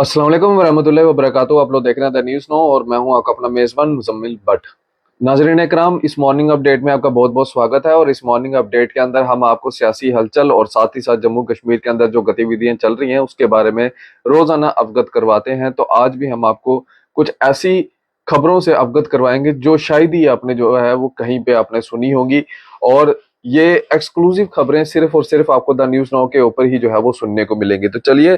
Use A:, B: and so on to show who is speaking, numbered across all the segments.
A: अस्सलाम वालेकुम वरहमतुल्लाहि वबरकातुहू। आप लोग देख रहे हैं द न्यूज़ नो और मैं हूं आपका अपना मेज़बान मुजम्मिल भट्ट। नाज़रीन इकराम, इस मॉर्निंग अपडेट में आपका बहुत बहुत स्वागत है। और इस मॉर्निंग अपडेट के अंदर हम आपको सियासी हलचल और साथ ही साथ जम्मू कश्मीर के अंदर जो गतिविधियां चल रही हैं उसके बारे में रोजाना अवगत करवाते हैं। तो आज भी हम आपको कुछ ऐसी खबरों से अवगत करवाएंगे जो शायद ही आपने जो है वो कहीं पे आपने सुनी होगी। और ये एक्सक्लूसिव खबरें सिर्फ और सिर्फ आपको द न्यूज़ नाउ के ऊपर ही जो है वो सुनने को मिलेंगी। तो चलिए,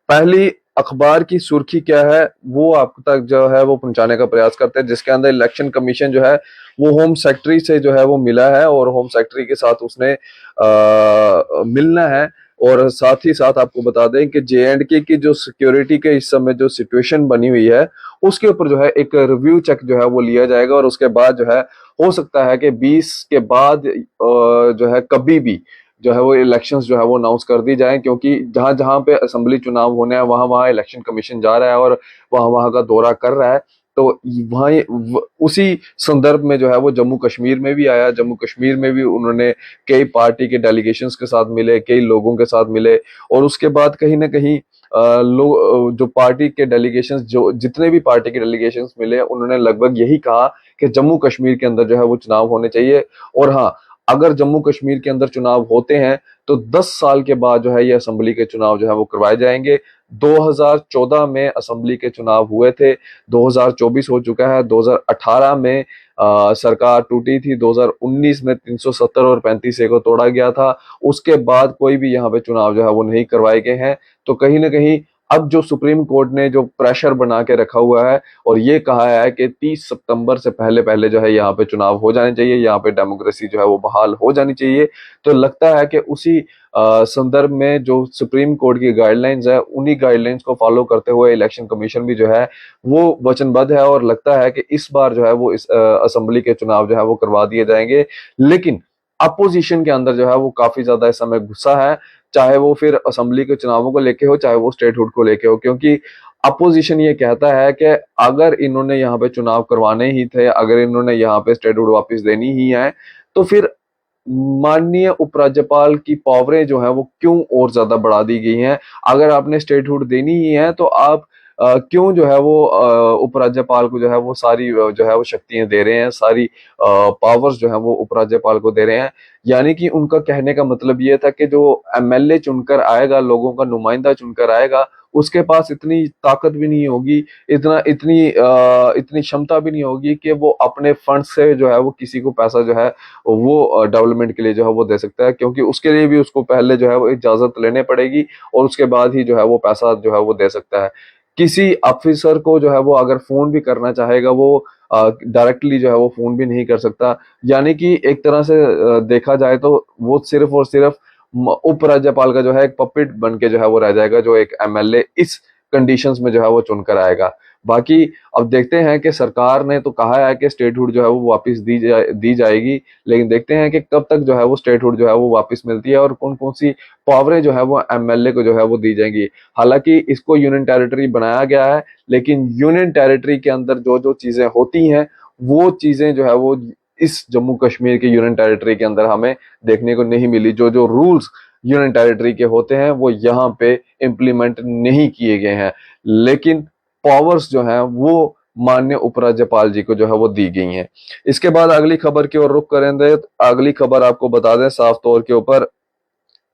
A: पहली अखबार की सुर्खी क्या है वो आप तक जो है वो पहुंचाने का प्रयास करते हैं, जिसके अंदर इलेक्शन कमीशन जो है वो होम सेक्रेटरी से जो है वो मिला है और होम सेक्रेटरी के साथ उसने मिलना है। और साथ ही साथ आपको बता दें कि जे एंड के की जो सिक्योरिटी के इस समय जो सिचुएशन बनी हुई है उसके ऊपर जो है एक रिव्यू चेक जो है वो लिया जाएगा। और उसके बाद जो है हो सकता है कि 20 के बाद जो है कभी भी जो है वो इलेक्शंस जो है वो अनाउंस कर दी जाए, क्योंकि जहां जहां पे असेंबली चुनाव होने हैं वहां वहां इलेक्शन कमीशन जा रहा है और वहां वहां का दौरा कर रहा है। तो वहीं उसी संदर्भ में जो है वो जम्मू कश्मीर में भी आया। जम्मू कश्मीर में भी उन्होंने कई पार्टी के डेलीगेशंस के साथ मिले, कई लोगों के साथ मिले। और उसके बाद कहीं ना कहीं लोग जो पार्टी के डेलीगेशंस जो जितने भी पार्टी के डेलीगेशंस मिले उन्होंने लगभग यही कहा कि जम्मू कश्मीर के अंदर जो है वो चुनाव होने चाहिए। और हाँ, अगर जम्मू कश्मीर के अंदर चुनाव होते हैं तो 10 साल के बाद जो है ये असेंबली के चुनाव जो है वो करवाए जाएंगे। 2014 में असेंबली के चुनाव हुए थे, 2024 हो चुका है, 2018 में सरकार टूटी थी, 2019 में 370 और 35 ए को तोड़ा गया था। उसके बाद कोई भी यहाँ पे चुनाव जो है वो नहीं करवाए गए हैं। तो कहीं ना कहीं अब जो सुप्रीम कोर्ट ने जो प्रेशर बना के रखा हुआ है और ये कहा है कि 30 सितंबर से पहले पहले जो है यहाँ पे चुनाव हो जाने चाहिए, यहाँ पे डेमोक्रेसी जो है वो बहाल हो जानी चाहिए। तो लगता है कि उसी संदर्भ में जो सुप्रीम कोर्ट की गाइडलाइंस है उन्हीं गाइडलाइंस को फॉलो करते हुए इलेक्शन कमीशन भी जो है वो वचनबद्ध है और लगता है कि इस बार जो है वो इस असेंबली के चुनाव जो है वो करवा दिए जाएंगे। लेकिन अपोजिशन के अंदर जो है वो काफी ज्यादा इस समय गुस्सा है, चाहे वो फिर असेंबली के चुनावों को लेके हो चाहे वो स्टेटहुड को लेके हो। क्योंकि अपोजिशन ये कहता है कि अगर इन्होंने यहाँ पे चुनाव करवाने ही थे, अगर इन्होंने यहाँ पे स्टेटहुड वापस देनी ही है, तो फिर माननीय उपराज्यपाल की पावरें जो है वो क्यों और ज्यादा बढ़ा दी गई हैं। अगर आपने स्टेटहुड देनी ही है तो आप क्यों जो है वो उपराज्यपाल को जो है वो सारी जो है वो शक्तियां दे रहे हैं, सारी पावर्स जो है वो उपराज्यपाल को दे रहे हैं। यानी कि उनका कहने का मतलब ये था कि जो एमएलए चुनकर आएगा, लोगों का नुमाइंदा चुनकर आएगा, उसके पास इतनी ताकत भी नहीं होगी, इतनी क्षमता भी नहीं होगी कि वो अपने फंड से जो है वो किसी को पैसा जो है वो डेवलपमेंट के लिए जो है वो दे सकता है। क्योंकि उसके लिए भी उसको पहले जो है वो इजाजत लेने पड़ेगी और उसके बाद ही जो है वो पैसा जो है वो दे सकता है। किसी ऑफिसर को जो है वो अगर फोन भी करना चाहेगा वो डायरेक्टली जो है वो फोन भी नहीं कर सकता। यानी कि एक तरह से देखा जाए तो वो सिर्फ और सिर्फ उपराज्यपाल का जो है एक पपेट बन के जो है वो रह जाएगा, जो एक एमएलए इस कंडीशंस में जो है वो चुनकर आएगा। बाकी अब देखते हैं कि सरकार ने तो कहा है कि स्टेटहुड जो है वो वापस दी जाएगी, लेकिन देखते हैं कि कब तक जो है वो स्टेटहुड जो है वो वापस मिलती है और कौन कौन सी पावरें जो है वो एमएलए को जो है वो दी जाएंगी। हालांकि इसको यूनियन टेरिटरी बनाया गया है, लेकिन यूनियन टेरिटरी के अंदर जो जो चीजें होती हैं वो चीजें जो है वो इस जम्मू कश्मीर के यूनियन टेरिटरी के अंदर हमें देखने को नहीं मिली। जो जो रूल्स यूनियन टेरिटरी के होते हैं वो यहाँ पे इम्प्लीमेंट नहीं किए गए हैं, लेकिन पावर्स जो हैं वो माननीय उपराज्यपाल जी को जो है वो दी गई हैं। इसके बाद अगली खबर की ओर रुख करेंगे। अगली खबर आपको बता दें साफ तौर के ऊपर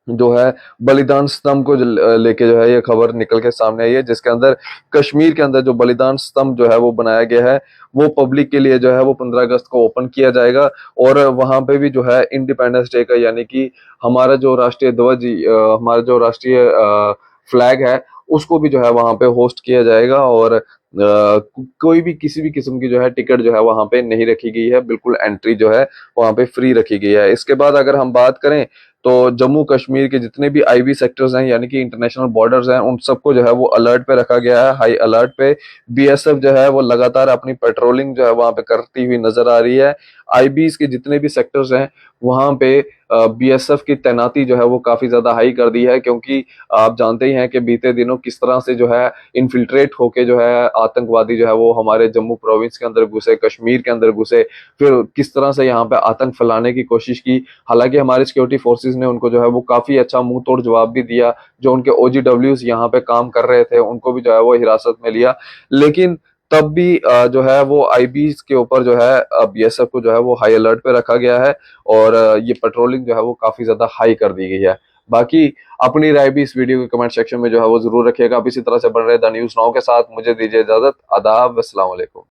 A: जो है बलिदान स्तंभ को लेके जो है ये खबर निकल के सामने आई है, जिसके अंदर कश्मीर के अंदर जो बलिदान स्तंभ जो है वो बनाया गया है वो पब्लिक के लिए जो है वो 15 अगस्त को ओपन किया जाएगा। और वहां पे भी जो है इंडिपेंडेंस डे का, यानी कि हमारा जो राष्ट्रीय ध्वज, हमारा जो राष्ट्रीय फ्लैग है उसको भी जो है वहां पे होस्ट किया जाएगा। और कोई भी किसी भी किस्म की जो है टिकट जो है वहां पे नहीं रखी गई है, बिल्कुल एंट्री जो है वहां पे फ्री रखी गई है। इसके बाद अगर हम बात करें तो जम्मू कश्मीर के जितने भी आईबी सेक्टर्स हैं यानी कि इंटरनेशनल बॉर्डर्स हैं उन सबको जो है वो अलर्ट पे रखा गया है, हाई अलर्ट पे। बीएसएफ जो है वो लगातार अपनी पेट्रोलिंग जो है वहां पे करती हुई नजर आ रही है। आईबीज के जितने भी सेक्टर्स हैं वहां पे बीएसएफ की तैनाती जो है वो काफी ज्यादा हाई कर दी है, क्योंकि आप जानते ही हैं कि बीते दिनों किस तरह से जो है इन्फिल्ट्रेट होके जो है आतंकवादी जो है वो हमारे जम्मू प्रोविंस के अंदर घुसे, कश्मीर के अंदर घुसे, फिर किस तरह से यहाँ पे आतंक फैलाने की कोशिश की। हालांकि हमारे सिक्योरिटी फोर्सेस ने उनको जो है वो काफी अच्छा मुंह तोड़ जवाब भी दिया। जो उनके OGWs यहाँ पे काम कर रहे थे उनको भी जो है वो हिरासत में लिया। लेकिन तब भी जो है वो IBs के ऊपर जो है अब BSF को जो है वो हाई अलर्ट पे रखा गया है, और ये पेट्रोलिंग जो है वो काफी ज्यादा हाई कर दी गई है। बाकी अपनी राय भी इस वीडियो के कमेंट सेक्शन में जो है वो जरूर रखिएगा। आप इसी तरह से बन रहे द न्यूज़ नाउ के साथ। मुझे दीजिए इजाजत। आदाब, अस्सलाम वालेकुम।